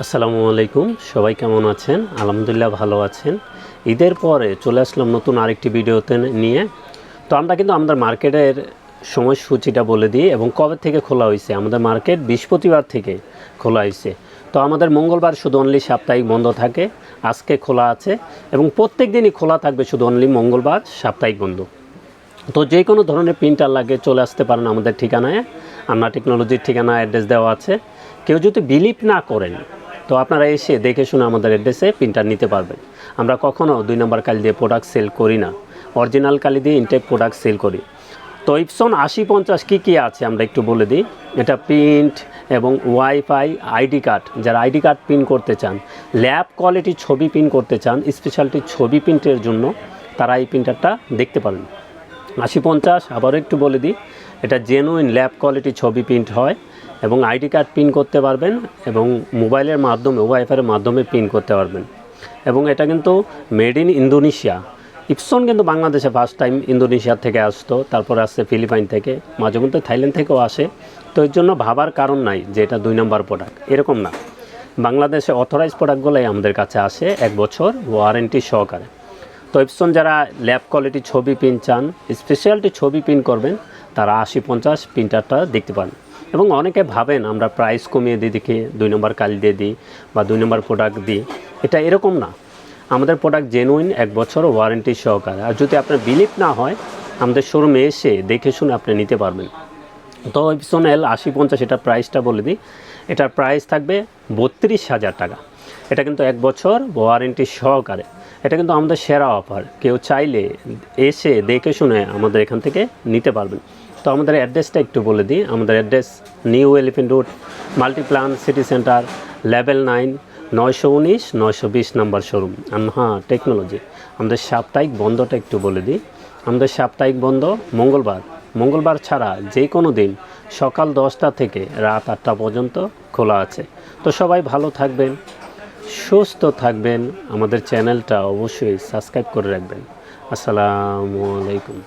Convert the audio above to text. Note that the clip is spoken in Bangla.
আসসালামু আলাইকুম, সবাই কেমন আছেন? আলহামদুলিল্লাহ ভালো আছেন। ঈদের পরে চলে আসলাম নতুন আরেকটি ভিডিওতে নিয়ে। তো আমরা কিন্তু আমাদের মার্কেটের সময়সূচিটা বলে দিই এবং কবে থেকে খোলা হয়েছে। আমাদের মার্কেট বৃহস্পতিবার থেকে খোলা হয়েছে। তো আমাদের মঙ্গলবার শুধু অনলি সাপ্তাহিক বন্ধ থাকে, আজকে খোলা আছে এবং প্রত্যেক দিনই খোলা থাকবে, শুধু অনলি মঙ্গলবার সাপ্তাহিক বন্ধ। তো যে কোনো ধরনের প্রিন্টার লাগে চলে আসতে পারেন আমাদের ঠিকানায়। আমরা টেকনোলজির ঠিকানা অ্যাড্রেস দেওয়া আছে। কেউ যদি বিলিভ না করেন তো আপনারা এসে দেখে শুনে আমাদের অ্যাড্রেসে প্রিন্টার নিতে পারবেন। আমরা কখনও 2 নম্বর কালি দিয়ে প্রোডাক্ট সেল করি না, অরিজিনাল কালি দিয়ে ইনটেক প্রোডাক্ট সেল করি। তো ইপসন 8050 কী আছে আমরা একটু বলে দিই। এটা প্রিন্ট এবং ওয়াইফাই, আইডি কার্ড, যারা আইডি কার্ড প্রিন্ট করতে চান, ল্যাব কোয়ালিটি ছবি প্রিন্ট করতে চান, স্পেশালিটি ছবি প্রিন্টের জন্য তারা এই প্রিন্টারটা দেখতে পারেন। 8050 আবারও একটু বলে দিই, এটা জেনুইন ল্যাব কোয়ালিটি ছবি প্রিন্ট হয় এবং আইডি কার্ড প্রিন্ট করতে পারবেন এবং মোবাইলের মাধ্যমে, ওয়াইফাইয়ের মাধ্যমে প্রিন্ট করতে পারবেন। এবং এটা কিন্তু মেড ইন ইন্দোনেশিয়া। ইপসন কিন্তু বাংলাদেশে ফার্স্ট টাইম ইন্দোনেশিয়া থেকে আসতো, তারপরে আসছে ফিলিপাইন থেকে, মাঝে মধ্যে থাইল্যান্ড থেকেও আসে। তো এর জন্য ভাবার কারণ নাই যে এটা 2 নম্বর প্রোডাক্ট, এরকম না। বাংলাদেশে অথরাইজ প্রোডাক্টগুলোই আমাদের কাছে আসে 1 বছর ওয়ারেন্টি সহকারে। তো ইপসন যারা ল্যাব কোয়ালিটি ছবি প্রিন্ট চান, স্পেশালিটি ছবি প্রিন্ট করবেন, তারা 8050 প্রিন্টারটা দেখতে পান। এবং অনেকে ভাবেন আমরা প্রাইস কমিয়ে দিই দেখে 2 নম্বর কালি দিয়ে দিই বা 2 নম্বর প্রোডাক্ট দিই, এটা এরকম না। আমাদের প্রোডাক্ট জেনুইন 1 বছর ওয়ারেন্টি সহকারে। আর যদি আপনার বিলিভ না হয়, আমাদের শোরুমে এসে দেখে শুনে আপনি নিতে পারবেন। তো ইপসন এল 8050 এটার প্রাইসটা বলে দিই। এটার প্রাইস থাকবে 32,000 টাকা। এটা কিন্তু 1 বছর ওয়ারেন্টি সহকারে। এটা কিন্তু আমাদের সেরা অফার। কেউ চাইলে এসে দেখে শুনে আমাদের এখান থেকে নিতে পারবেন। তো আমাদের অ্যাড্রেসটা একটু বলে দিই। আমাদের address new elephant road, Multiplan city centre, level 9, 919 920 নম্বর শোরুম আনহা টেকনোলজি। আমাদের সাপ্তাহিক বন্ধটা একটু বলে দিই। আমাদের সাপ্তাহিক বন্ধ মঙ্গলবার ছাড়া যে কোনো দিন সকাল 10টা থেকে রাত 8টা পর্যন্ত খোলা আছে। তো সবাই ভালো থাকবেন, সুস্থ থাকবেন। আমাদের চ্যানেলটা অবশ্যই সাবস্ক্রাইব করে রাখবেন। আসসালামু আলাইকুম।